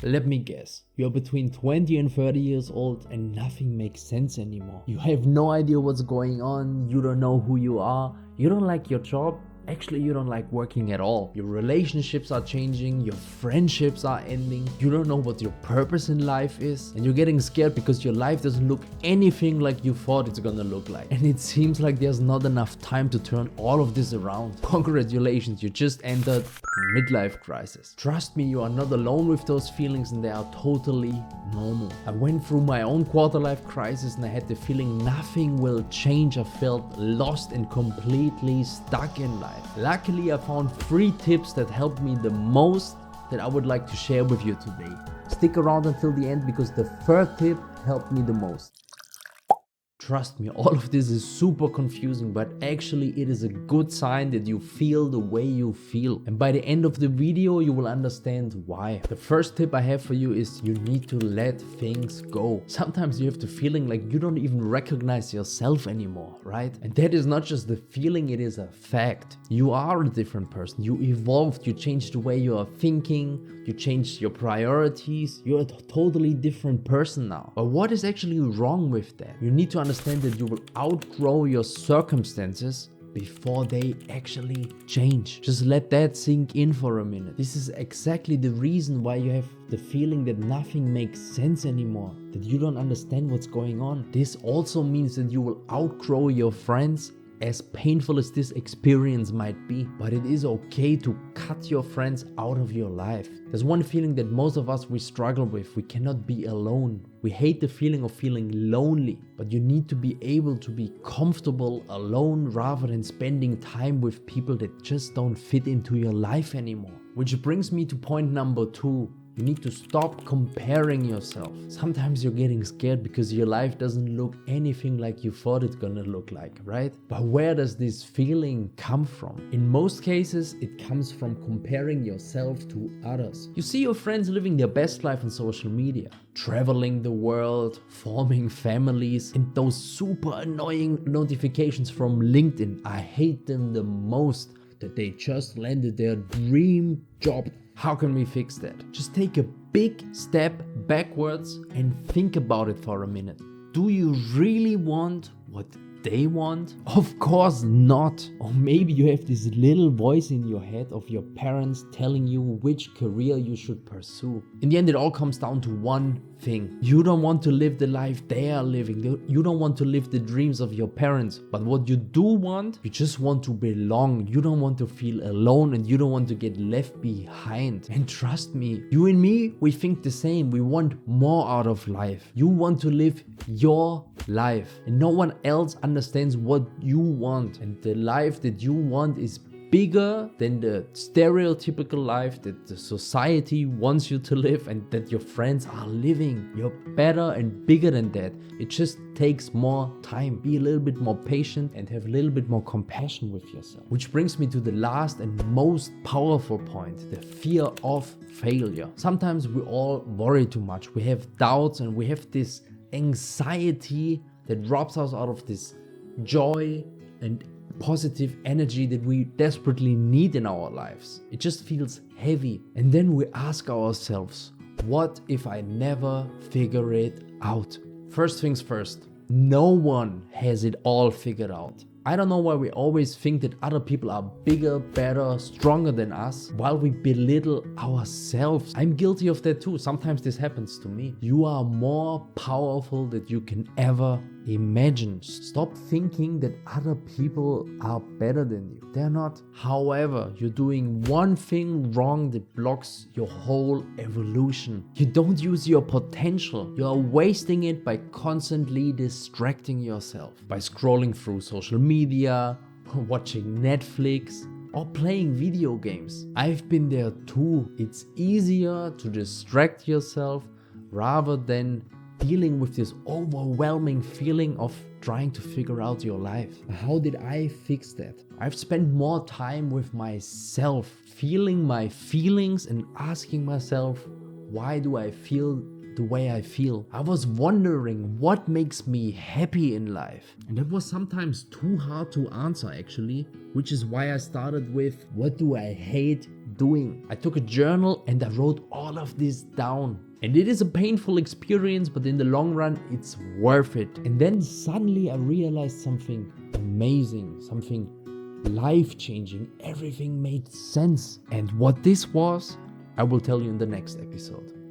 Let me guess, you're between 20 and 30 years old and nothing makes sense anymore. You have no idea what's going on, you don't know who you are, you don't like your job. Actually, you don't like working at all. Your relationships are changing, your friendships are ending, you don't know what your purpose in life is, and you're getting scared because your life doesn't look anything like you thought it's gonna look like. And it seems like there's not enough time to turn all of this around. Congratulations, you just entered midlife crisis. Trust me, you are not alone with those feelings and they are totally normal. I went through my own quarter-life crisis and I had the feeling nothing will change. I felt lost and completely stuck in life. Luckily, I found 3 tips that helped me the most that I would like to share with you today. Stick around until the end because the 3rd tip helped me the most. Trust me, all of this is super confusing, but actually it is a good sign that you feel the way you feel. And by the end of the video, you will understand why. The first tip I have for you is you need to let things go. Sometimes you have the feeling like you don't even recognize yourself anymore, right? And that is not just the feeling, it is a fact. You are a different person. You evolved, you changed the way you are thinking, you changed your priorities. You're a totally different person now. But what is actually wrong with that? You need to understand that you will outgrow your circumstances before they actually change. Just let that sink in for a minute. This is exactly the reason why you have the feeling that nothing makes sense anymore, that you don't understand what's going on. This also means that you will outgrow your friends, as painful as this experience might be. But it is okay to cut your friends out of your life. There's one feeling that most of us we struggle with. We cannot be alone. We hate the feeling of feeling lonely, but you need to be able to be comfortable alone rather than spending time with people that just don't fit into your life anymore. Which brings me to point number 2. You need to stop comparing yourself. Sometimes you're getting scared because your life doesn't look anything like you thought it's gonna look like, right? But where does this feeling come from? In most cases, it comes from comparing yourself to others. You see your friends living their best life on social media, traveling the world, forming families, and those super annoying notifications from LinkedIn. I hate them the most, that they just landed their dream job. How can we fix that? Just take a big step backwards and think about it for a minute. Do you really want what they want? Of course not. Or maybe you have this little voice in your head of your parents telling you which career you should pursue. In the end, it all comes down to one thing. You don't want to live the life they are living. You don't want to live the dreams of your parents. But what you do want, you just want to belong. You don't want to feel alone and you don't want to get left behind. And trust me, you and me, we think the same. We want more out of life. You want to live your life and no one else understands what you want. And the life that you want is bigger than the stereotypical life that the society wants you to live and that your friends are living. You're better and bigger than that. It just takes more time. Be a little bit more patient and have a little bit more compassion with yourself. Which brings me to the last and most powerful point, the fear of failure. Sometimes we all worry too much. We have doubts and we have this anxiety that robs us out of this joy and positive energy that we desperately need in our lives. It just feels heavy. And then we ask ourselves, what if I never figure it out? First things first, no one has it all figured out. I don't know why we always think that other people are bigger, better, stronger than us while we belittle ourselves. I'm guilty of that too. Sometimes this happens to me. You are more powerful than you can ever imagine. Stop thinking that other people are better than you. They're not. However, you're doing one thing wrong that blocks your whole evolution. You don't use your potential. You are wasting it by constantly distracting yourself. By scrolling through social media, watching Netflix, or playing video games. I've been there too. It's easier to distract yourself rather than dealing with this overwhelming feeling of trying to figure out your life. How did I fix that? I've spent more time with myself, feeling my feelings and asking myself, why do I feel the way I feel. I was wondering what makes me happy in life. And that was sometimes too hard to answer actually, which is why I started with what do I hate doing. I took a journal and I wrote all of this down. And it is a painful experience, but in the long run, it's worth it. And then suddenly I realized something amazing, something life-changing. Everything made sense. And what this was, I will tell you in the next episode.